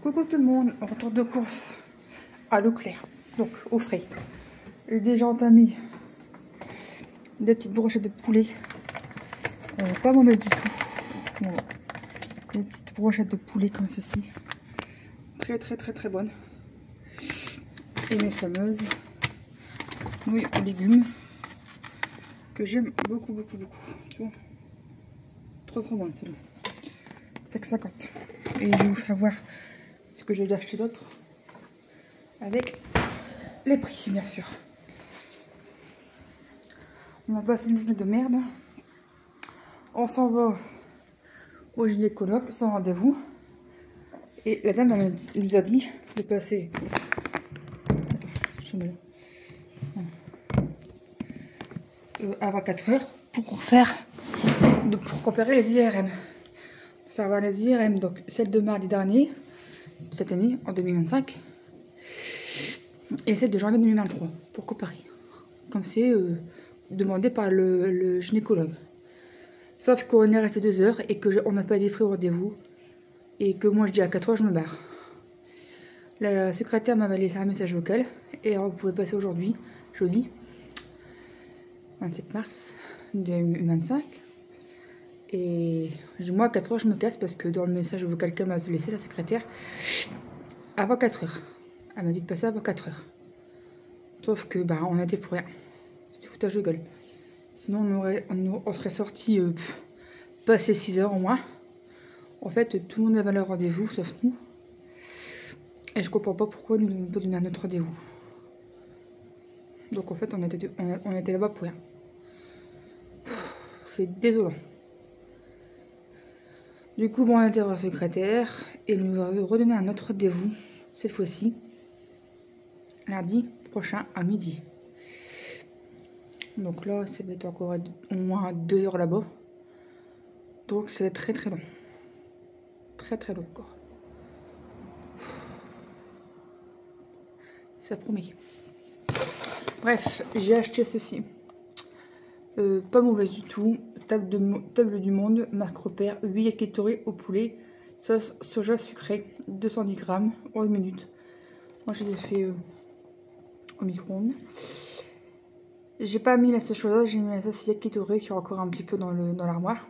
Coucou tout le monde, retour de course à Leclerc, donc au frais. J'ai déjà entamé des petites brochettes de poulet, pas mauvaises du tout. Voilà. Des petites brochettes de poulet comme ceci, très bonnes. Et mes fameuses nouilles aux légumes que j'aime beaucoup. Tu vois, trop bonne celle-là. 5,50. Et je vais vous faire voir ce que j'ai acheté d'autre avec les prix, bien sûr. On va passer une journée de merde. On s'en va au gynécologue sans rendez-vous. Et la dame elle nous a dit de passer. Attends, à 24 heures pour comparer les IRM. Faire voir les IRM, donc celle de mardi dernier, cette année, en 2025, et celle de janvier 2023, pour comparer. Comme c'est demandé par le gynécologue. Sauf qu'on est resté 2 heures et qu'on n'a pas été pris au rendez-vous. Et que moi je dis à 4 heures je me barre. La secrétaire m'avait laissé un message vocal. Et alors vous pouvez passer aujourd'hui, jeudi 27 mars 2025. Et moi à 4 heures je me casse parce que dans le message vocal qu'elle m'a laissé la secrétaire, avant 4 heures. Elle m'a dit de passer avant 4 heures. Sauf que bah on a été pour rien. C'est du foutage de gueule. Sinon on serait sorti passer 6 heures au moins. En fait, tout le monde avait leur rendez-vous, sauf nous. Et je comprends pas pourquoi nous ne nous pas donné un autre rendez-vous. Donc en fait, on était là-bas pour rien. C'est désolant. Du coup, bon, on a été voir la secrétaire et elle nous a redonné un autre rendez-vous, cette fois-ci, lundi prochain à midi. Donc là, ça va être encore au moins 2 heures là-bas. Donc ça va être très long. Très long encore. Ça promet. Bref, j'ai acheté ceci. Pas mauvaise du tout. Table du monde, marque repère, 8 yakitori au poulet, sauce soja sucré, 210 grammes, 11 minutes. Moi je les ai fait au micro-ondes. J'ai pas mis la sauce soja, j'ai mis la sauce yakitori qui est encore un petit peu dans l'armoire.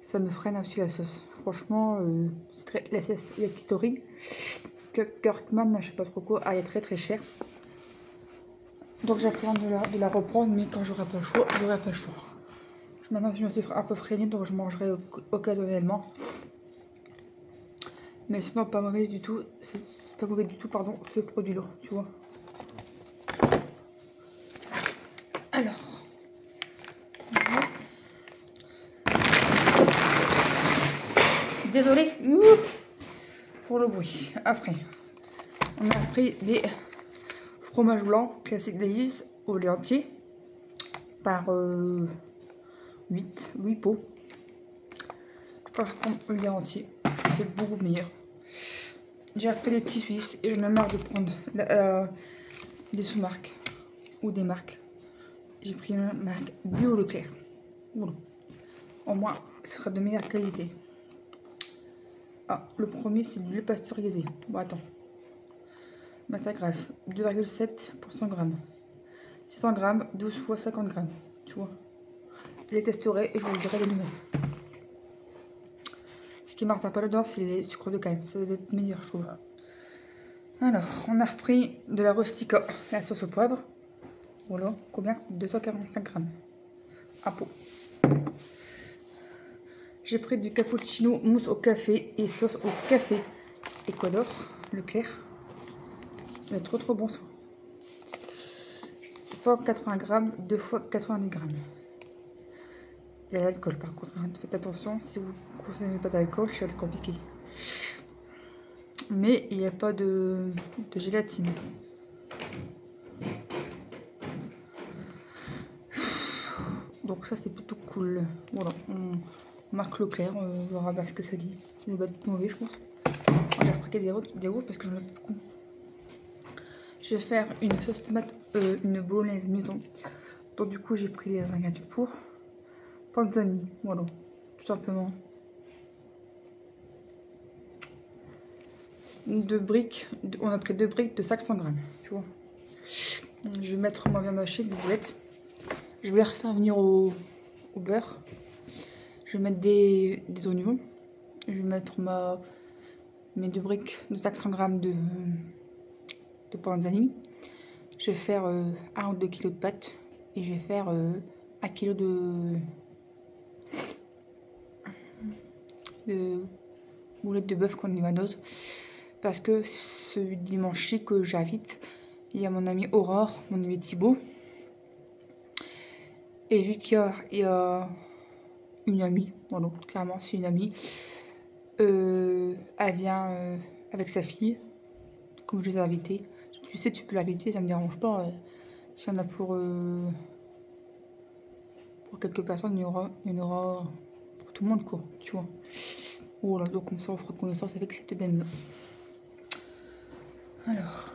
Ça me freine aussi la sauce. Franchement, la sauce yakitori, Kirkman, je sais pas trop quoi, elle est très chère. Donc j'appréhende de la reprendre, mais quand j'aurai pas le choix, j'aurai pas le choix. Maintenant je me suis un peu freinée, donc je mangerai occasionnellement. Mais sinon pas mauvais du tout, c'est pas mauvais du tout, pardon, ce produit-là, tu vois. Alors. Désolée pour le bruit. Après, on a pris des fromages blancs classiques Délices au lait entier par 8 pots. Par contre, au lait entier, c'est beaucoup meilleur. J'ai pris des petits suisses et j'en ai marre de prendre des sous-marques ou des marques. J'ai pris une marque Bio Leclerc. Voilà. Au moins, ce sera de meilleure qualité. Ah, le premier, c'est du lait pasteurisé. Bon, attends. Matière grasse, 2,7 pour 100 grammes. 600 grammes, 12 fois 50 grammes. Tu vois. Je les testerai et je vous dirai les numéros. Ce qui marche pas dedans, c'est les sucres de canne. Ça doit être meilleur, je trouve. Alors, on a repris de la rustica, la sauce au poivre. Voilà, combien? 245 grammes. À pot. J'ai pris du cappuccino mousse au café et sauce au café Ecuador, Leclerc. Ça va être trop bon ça. 180 grammes, 2 fois 90 grammes. Il y a l'alcool par contre, hein. Faites attention, si vous ne consommez pas d'alcool, ça va être compliqué. Mais il n'y a pas de gélatine. Donc ça c'est plutôt cool. Voilà, on marque Leclerc, on verra bien ce que ça dit. Ça va être mauvais je pense. J'ai repris des routes parce que j'en ai beaucoup. Je vais faire une sauce tomate, une bolognaise maison. Donc du coup j'ai pris les ingrédients pour panzani, voilà, tout simplement. 2 briques. On a pris 2 briques de 500 grammes. Tu vois. Je vais mettre ma viande hachée, des boulettes. Je vais les refaire venir au beurre. Je vais mettre des oignons. Je vais mettre mes 2 briques de 500 grammes de panzani. Je vais faire 1 ou 2 kg de pâtes. Et je vais faire 1 kg de boulettes de bœuf qu'on y vanose. Parce que ce dimanche-ci que j'invite, il y a mon ami Aurore, mon ami Thibaut. Et vu qu'il y a une amie, voilà, clairement c'est une amie, elle vient avec sa fille, comme je les ai invités. Tu sais, tu peux l'inviter, ça me dérange pas. Si on a pour quelques personnes, il y en aura pour tout le monde, quoi, tu vois. Voilà, donc comme ça on fera connaissance avec cette dame-là. Alors,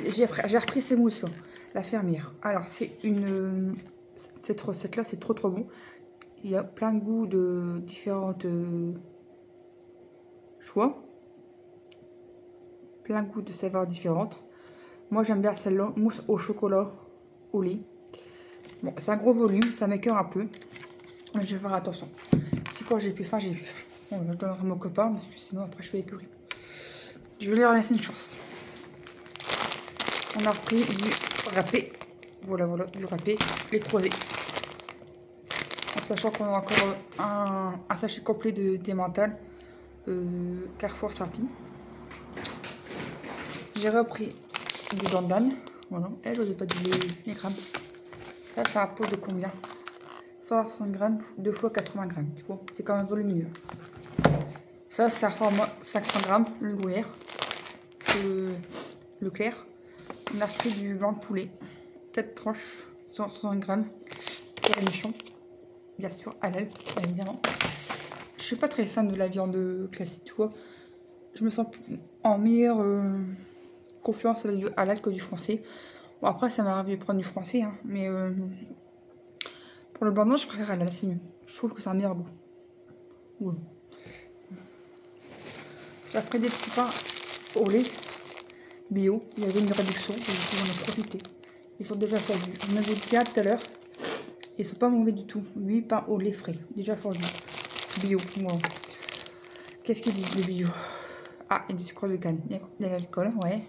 j'ai repris ces mousses, la fermière. Alors, c'est cette recette-là, c'est trop bon. Il y a plein de goûts de différentes choix. Plein de goûts de saveurs différentes. Moi, j'aime bien celle-là, mousse au chocolat, au lait. Bon, c'est un gros volume, ça m'écoeure un peu. Mais je vais faire attention. Si quand j'ai plus faim, j'ai plus faim. Bon, je donnerai mon copain, parce que sinon, après, je fais écurie. Je vais leur laisser une chance. On a repris du râpé. Voilà, du râpé. Les croisés. En sachant qu'on a encore un sachet complet de Emmental. Carrefour Sarpi. J'ai repris du blanc d'âne. Voilà. Et je n'osais pas dire les grammes. Ça, c'est un pot de combien? 160 grammes, 2 fois 80 grammes. Tu vois, c'est quand même volumineux. Ça, c'est un format 500 grammes, le gruyère. Le clair. On a pris du blanc de poulet. 4 tranches, 160 grammes. Et le michon. Bien sûr, halal, évidemment. Je suis pas très fan de la viande classique, tu vois. Je me sens en meilleure confiance avec du halal que du français. Bon, après, ça m'arrive de prendre du français, hein, mais pour le blanc d'âne, je préfère halal, c'est mieux. Je trouve que c'est un meilleur goût. Voilà. J'ai pris des petits pains au lait bio. Il y avait une réduction, et du coup, j'en ai profité. Ils sont déjà fondus. Je m'avais dit tout à l'heure. Ils sont pas mauvais du tout. 8 pains au lait frais, déjà fondus. Bio, voilà. Qu'est-ce qu'ils disent, le bio? Ah, il y a du sucre de canne. Il y a de l'alcool, ouais.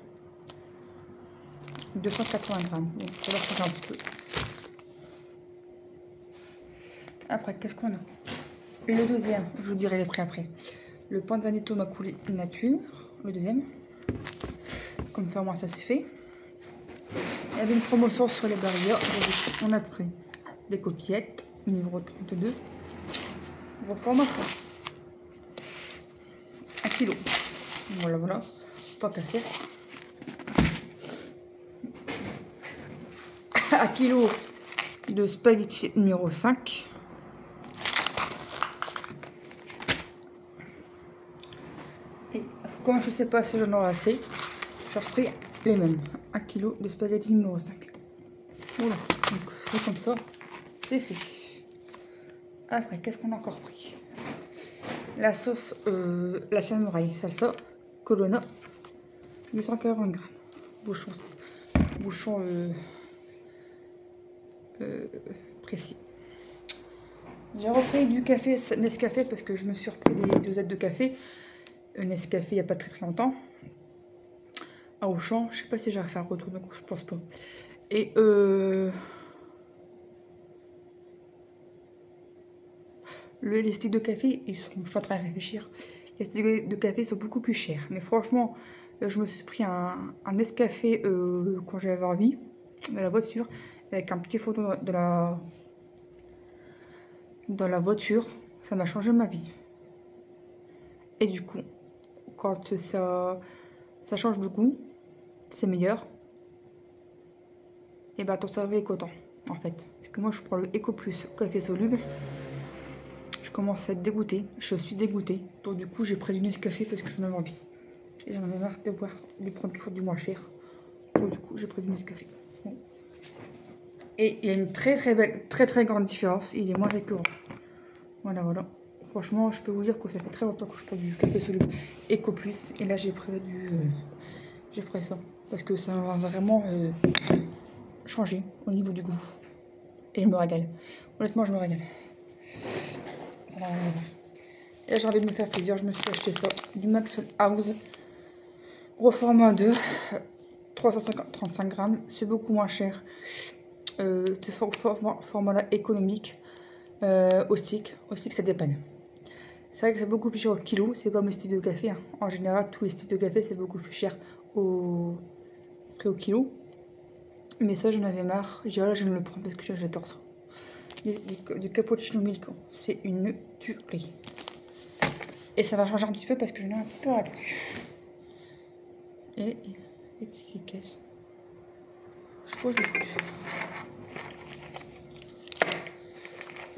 280 grammes. Bon, ça va changer un petit peu. Après, qu'est-ce qu'on a? Le deuxième, je vous dirai les prix après. Le panzanetto m'a coulé nature. Le deuxième. Comme ça, au moins, ça c'est fait. Il y avait une promotion sur les barrières. On a pris des coquillettes, numéro 32. Gros format, ça. 1 kg. Voilà. Tant qu'à faire. 1 kg de spaghetti numéro 5. Et comme je sais pas si j'en aurai assez, j'ai repris les mêmes. 1 kg de spaghetti numéro 5. Voilà, donc c'est comme ça, c'est fait. Après, qu'est-ce qu'on a encore pris? La sauce, la samouraï salsa, Colonna, 840 grammes. Bouchon précis. J'ai repris du café Nescafé parce que je me suis repris des dosettes de café. Nescafé il n'y a pas très longtemps. À Auchan, je sais pas si j'ai refait un retour, donc je pense pas. Et les sticks de café, je suis en train de réfléchir. Les sticks de café sont beaucoup plus chers. Mais franchement, je me suis pris un Nescafé quand j'avais envie, dans la voiture, avec un petit photo dans la voiture. Ça m'a changé ma vie. Et du coup, quand ça change de goût, c'est meilleur. Et bah ton cerveau est content, en fait. Parce que moi, je prends le Eco Plus café soluble. Je commence à être dégoûtée. Je suis dégoûtée. Donc du coup, j'ai pris du Nescafé parce que je n'avais envie. Et j'en avais marre de prendre toujours du moins cher. Donc du coup, j'ai pris du Nescafé. Bon. Et il y a une très grande différence. Il est moins écœurant. Voilà. Franchement, je peux vous dire que ça fait très longtemps que je prends du café soluble Eco Plus. Et là, j'ai pris j'ai pris ça. Parce que ça m'a vraiment changé au niveau du goût. Et je me régale. Honnêtement, je me régale. Ça n'a rien à voir. Et là, j'ai envie de me faire plaisir. Je me suis acheté ça. Du Maxwell House. Gros format 2. 335 grammes. C'est beaucoup moins cher. De format économique. Au stick, ça dépanne. C'est vrai que c'est beaucoup plus cher au kilo, c'est comme les styles de café. Hein. En général, tous les styles de café, c'est beaucoup plus cher au kilo. Mais ça, j'en avais marre. J'ai dit, voilà, je ne le prends parce que j'adore ça. Du cappuccino milk, c'est une tuerie. Et ça va changer un petit peu parce que j'en ai un petit peu à la queue. Et c'est caisse. Je sais pas, je l'écoute.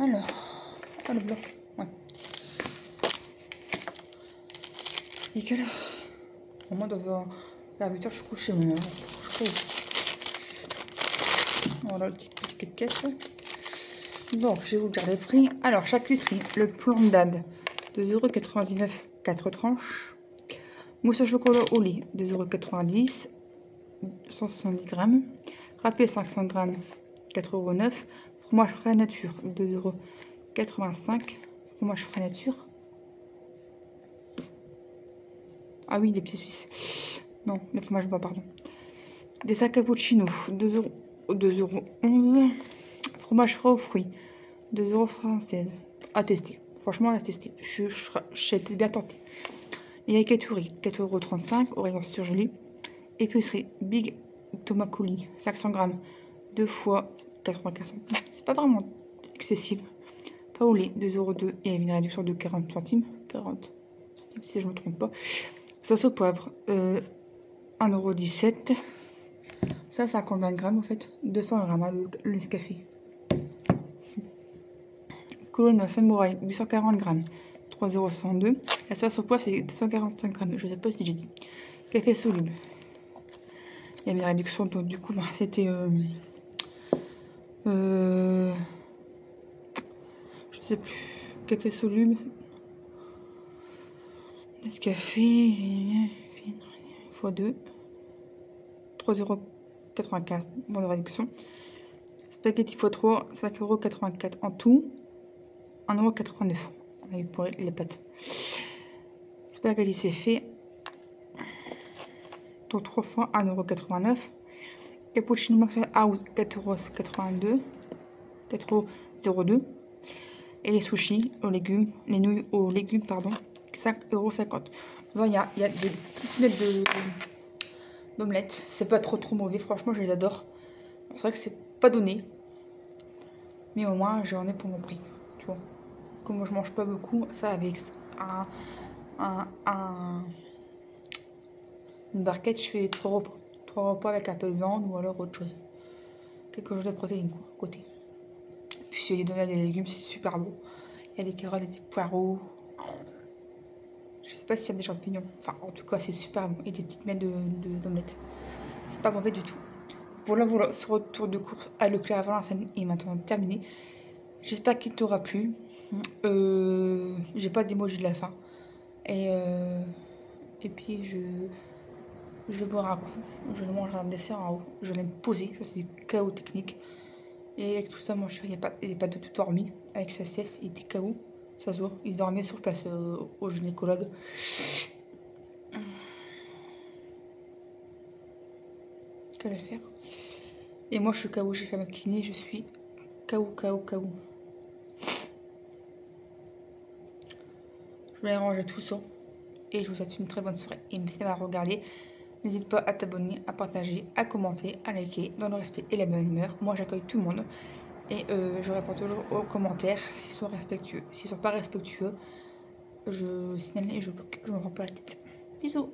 Alors, le bloc. Ouais. Et quelle heure? Au moins, vers 8h, je suis couchée. Mais je trouve. Voilà le petit caisse. Donc, je vais vous dire les prix. Alors, charcuterie, le plan d'Ad, 2,99 €, 4 tranches. Mousse au chocolat au lait, 2,90 €, 170 grammes. Râpé, 500 grammes, 4,09 €. Fromage frais nature, 2,85 €. Fromage frais nature. Ah oui, les petits suisses. Non, le fromage bas, pardon. Des sacs cappuccino, 2,11 €. Fromage frais aux fruits, 2,76 € à tester. Franchement, à tester. J'étais bien tentée. Yakitori, 4,35 €. Oregon surgelé. Épicerie, Big Tomakoli, 500 grammes, 2 fois 95 centimes. C'est pas vraiment excessif. Paolé, 2,02 € et une réduction de 40 centimes. 40 centimes si je ne me trompe pas. Sauce au poivre, 1,17 €. Ça, c'est à combien de grammes en fait? 200 grammes, hein, le Nescafé. Colonne Samouraï, 840 grammes, 3,62 €. La sauce au poivre, c'est 245 grammes. Je sais pas si j'ai dit. Café soluble. Il y a une réduction, donc du coup, bah, c'était. Je sais plus. Café soluble. Nescafé. x2. 3,95 €. Bon de réduction. Spaghetti x3, 5,84 € en tout. 1,89 €. On a eu pour les pâtes. Spaghetti, c'est fait. Donc 3 fois 1,89 €. Cappuccino Maxwell House, 4,82 €. 4,02 €. Et les sushis aux légumes, les nouilles aux légumes, pardon, 5,50 €. Il y a des petites miettes d'omelette. C'est pas trop mauvais, franchement, je les adore. C'est vrai que c'est pas donné. Mais au moins, j'en ai pour mon prix. Tu vois. Comme moi, je mange pas beaucoup, ça avec une barquette, je fais 3 repas. 3 repas avec un peu de viande ou alors autre chose. Quelque chose de protéines, quoi, à côté. Puis il y a des donuts et des légumes, c'est super bon. Il y a des carottes et des poireaux. Je sais pas s'il y a des champignons. Enfin, en tout cas, c'est super bon. Et des petites miettes d'omelette. C'est pas mauvais du tout. Voilà, ce retour de course à Leclerc à Valenciennes est maintenant terminé. J'espère qu'il t'aura plu. J'ai pas d'émoji de la fin. Et puis, je vais boire un coup. Je vais manger un dessert en haut. Je vais me poser. Je suis KO technique. Et avec tout ça, mon chéri, il n'a pas de tout dormi. Avec sa sieste, il était KO. Ça se voit. Il dormait sur place au gynécologue. Qu'elle va faire. Et moi, je suis KO. J'ai fait ma kiné. Je suis KO. Je vais ranger tout ça. Et je vous souhaite une très bonne soirée. Et merci d'avoir regardé. N'hésite pas à t'abonner, à partager, à commenter, à liker dans le respect et la bonne humeur. Moi, j'accueille tout le monde. Et je réponds toujours aux commentaires s'ils sont respectueux. S'ils sont pas respectueux, je signale et je bloque. Je me prends pas la tête. Bisous.